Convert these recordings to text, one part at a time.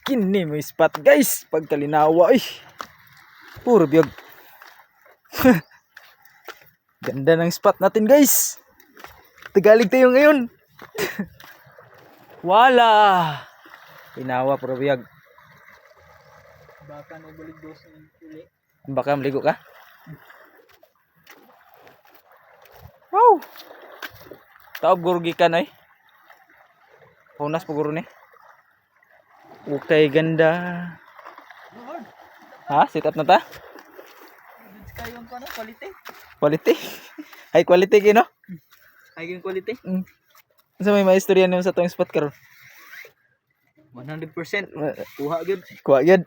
Kini mo spot guys. Pagkalinawa eh. Puro biyog. Ganda ng spot natin guys. Tagalig tayo ngayon. Wala. Linawa puro biyog. Baka nabulig dos ng uli. Baka maligo ka? Wow. Taob gurgi ka na eh. Punas po guro ni. Okay, ganda. Ha? Sit up na ta? Kayo pa na quality. Quality? High quality kino? High quality. Sa may maistorya nimo sa tong spot karon? 100%. Kuha gyud. Kuha gyud.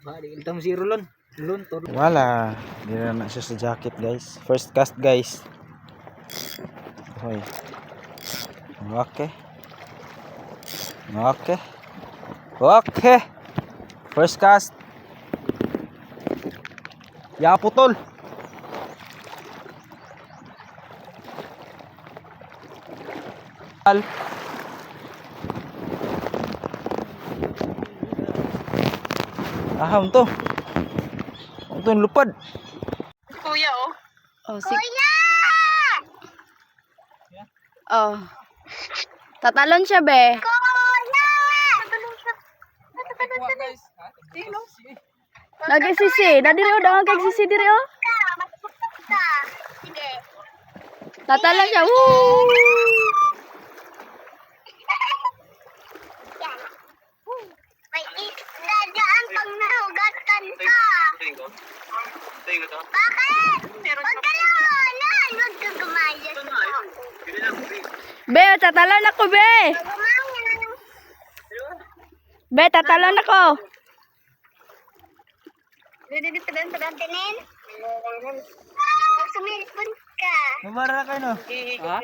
Ba di kita mo zero lon. Lon to. Wala. Di na siya sa jacket guys. First cast guys. Hoy. Okay. Okay. Okay. First cast. Ya putol. Aham to. Ito yung lupad. Kuya oh. Oh, Kuya! Oh. Tatalon siya, be. Kuya! Guys, ha? Lagi sisi. Nadiri o, dangan kay sisi diri o. Tatalon siya. Woo! May isda dyan pag nahugatan ka. Bakit? Huwag ka lang muna. Huwag ka gumayas ko. Be, tatalon ako, be. Gumayan. Be, tatalon ako. Tinin? Pag sumilpon ka. Mamara kayo no. Ha?